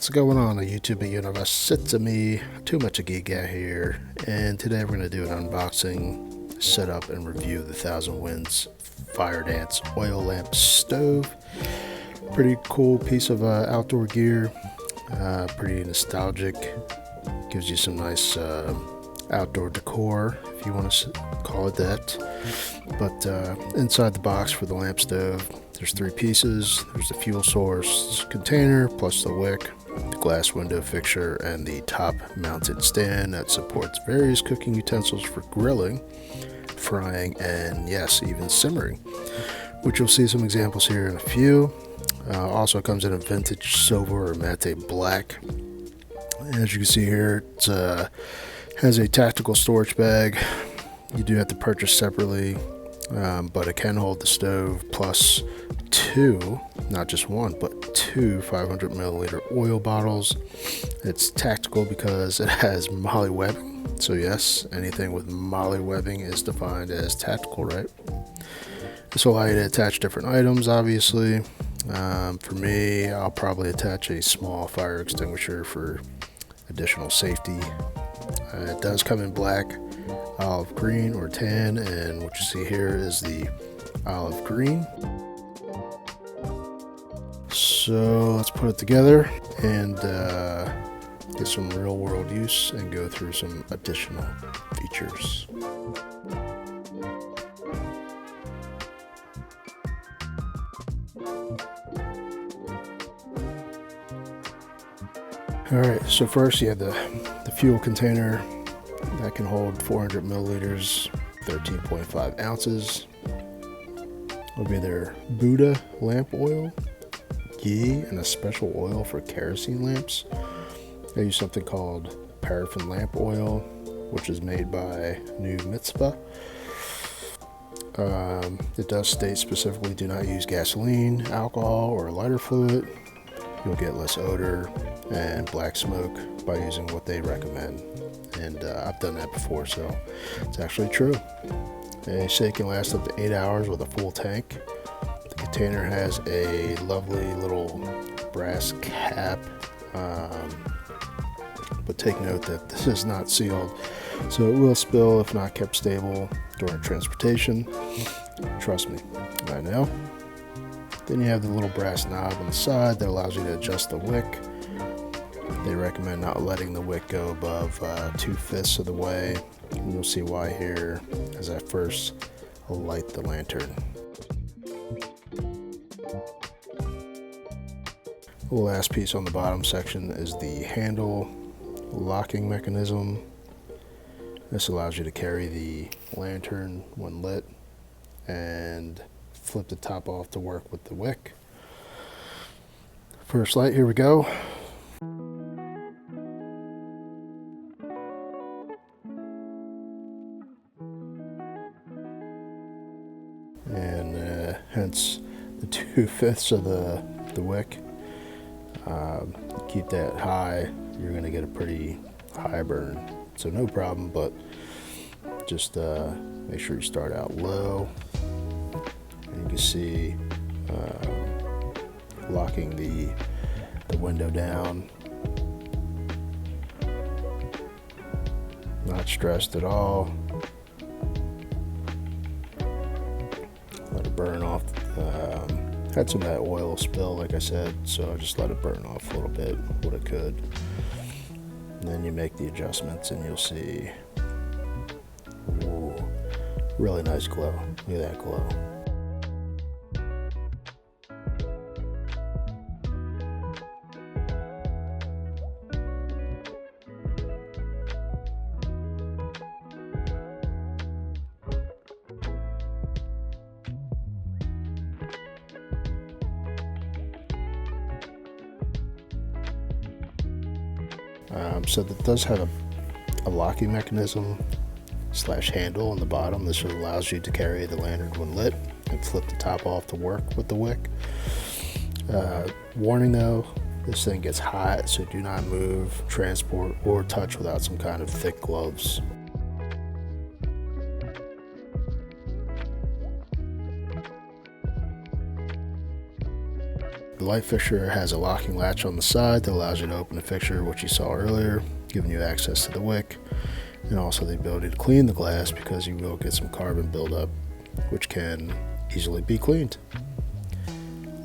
What's going on, the YouTube universe? It's me, Too Much a Geek Guy here, and today we're going to do an unboxing, setup, and review of the 1000 Winds Firedance oil lamp stove. Pretty cool piece of outdoor gear, pretty nostalgic, gives you some nice outdoor decor, if you want to call it that. But inside the box for the lamp stove, there's 3 pieces. There's the fuel source container, plus the wick, the glass window fixture, and the top mounted stand that supports various cooking utensils for grilling, frying, and yes, even simmering, which you'll see some examples here in a few. Also comes in a vintage silver or matte black. As you can see here, it has a tactical storage bag. You do have to purchase separately, but it can hold the stove plus 2, not just 1, but 2 500 milliliter oil bottles. It's tactical because it has MOLLE webbing. So yes, anything with MOLLE webbing is defined as tactical, right? This will allow you to attach different items, obviously. For me, I'll probably attach a small fire extinguisher for additional safety. It does come in black, olive green, or tan, and what you see here is the olive green. So let's put it together and get some real world use and go through some additional features. Alright, so first you have the fuel container that can hold 400 milliliters, 13.5 ounces. It'll be their Buddha lamp oil, ghee, and a special oil for kerosene lamps. They use something called paraffin lamp oil, which is made by New Mitzvah. It does state specifically, do not use gasoline, alcohol, or lighter fluid. You'll get less odor and black smoke by using what they recommend. And I've done that before, so it's actually true. A shake can last up to 8 hours with a full tank. The container has a lovely little brass cap, but take note that this is not sealed, so it will spill if not kept stable during transportation. Trust me, I know. Then you have the little brass knob on the side that allows you to adjust the wick. They recommend not letting the wick go above 2/5 of the way. And you'll see why here as I first light the lantern. The last piece on the bottom section is the handle locking mechanism. This allows you to carry the lantern when lit and flip the top off to work with the wick. First light, here we go. And hence the 2/5 of the wick. Keep that high, you're going to get a pretty high burn. So no problem, but just make sure you start out low. And you can see locking the window down. Not stressed at all. Let it burn off. Had some of that oil spill, like I said, so I just let it burn off a little bit, what it could. And then you make the adjustments and you'll see, ooh, really nice glow. Look at that glow. So that does have a locking mechanism / handle on the bottom. This allows you to carry the lantern when lit and flip the top off to work with the wick. Warning though, this thing gets hot, so do not move, transport, or touch without some kind of thick gloves. The light fixture has a locking latch on the side that allows you to open the fixture, which you saw earlier, giving you access to the wick, and also the ability to clean the glass because you will get some carbon buildup, which can easily be cleaned.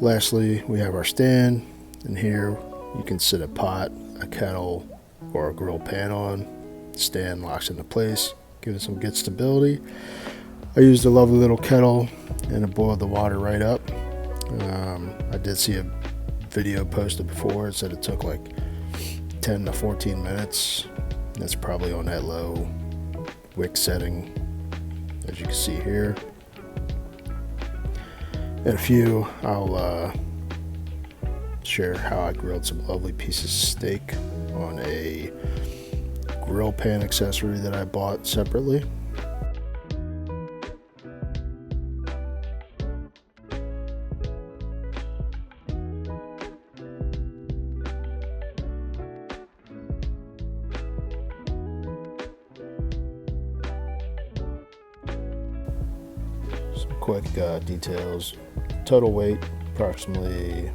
Lastly, we have our stand, and here you can sit a pot, a kettle, or a grill pan on. The stand locks into place, giving some good stability. I used a lovely little kettle and it boiled the water right up. I did see a video posted before. It said it took like 10 to 14 minutes. That's probably on that low wick setting, as you can see here. In a few, I'll share how I grilled some lovely pieces of steak on a grill pan accessory that I bought separately. Some quick details. Total weight approximately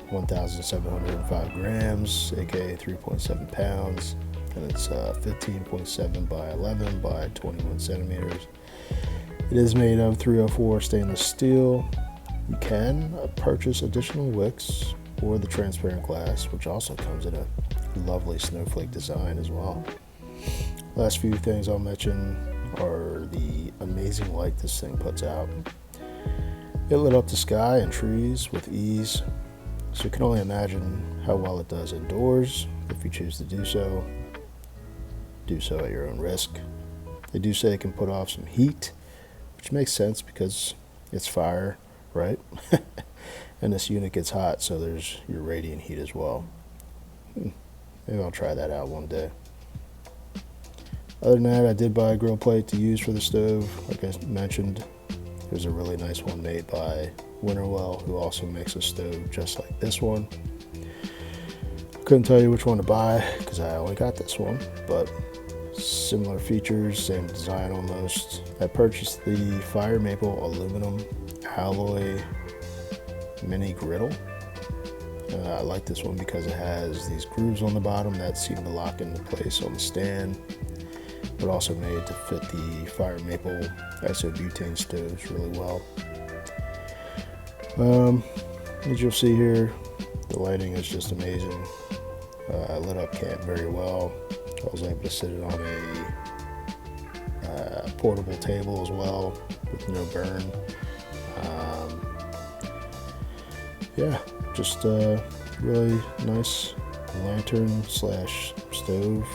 1,705 grams, aka 3.7 pounds, and it's 15.7 by 11 by 21 centimeters. It is made of 304 stainless steel. You can purchase additional wicks or the transparent glass, which also comes in a lovely snowflake design as well. Last few things I'll mention are the amazing light this thing puts out. It lit up the sky and trees with ease, so you can only imagine how well it does indoors. If you choose to do so at your own risk. They do say it can put off some heat, which makes sense because it's fire, right? And this unit gets hot, so there's your radiant heat as well. Maybe I'll try that out one day. Other than that, I did buy a grill plate to use for the stove. Like I mentioned, there's a really nice one made by Winterwell, who also makes a stove just like this one. Couldn't tell you which one to buy because I only got this one, but similar features, same design almost. I purchased the Fire Maple aluminum alloy mini griddle. I like this one because it has these grooves on the bottom that seem to lock into place on the stand, but also made to fit the Fire Maple isobutane stoves really well. As you'll see here, the lighting is just amazing. I lit up camp very well. I was able to sit it on a portable table as well with no burn. Yeah, just a really nice lantern slash stove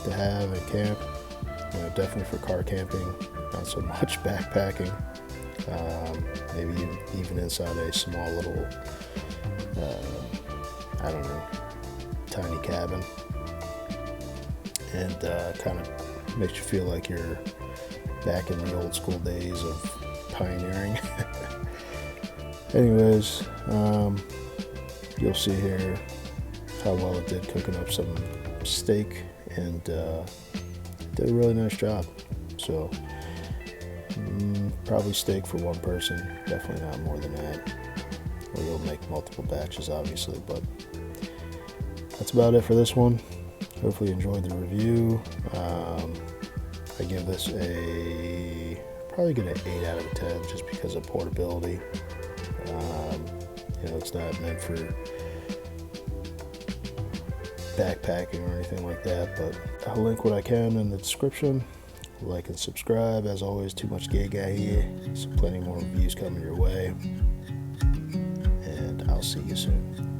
to have at camp. Definitely for car camping, not so much backpacking. Maybe even inside a small little, tiny cabin. And kind of makes you feel like you're back in the old school days of pioneering. Anyways, you'll see here how well it did cooking up some steak, and did a really nice job. So probably steak for one person, definitely not more than that. Or you'll make multiple batches obviously, but that's about it for this one. Hopefully you enjoyed the review. I give this probably get an 8 out of 10 just because of portability. It's not meant for backpacking or anything like that, but I'll link what I can in the description. Like and subscribe. As always, too much gay guy here, so plenty more reviews coming your way, and I'll see you soon.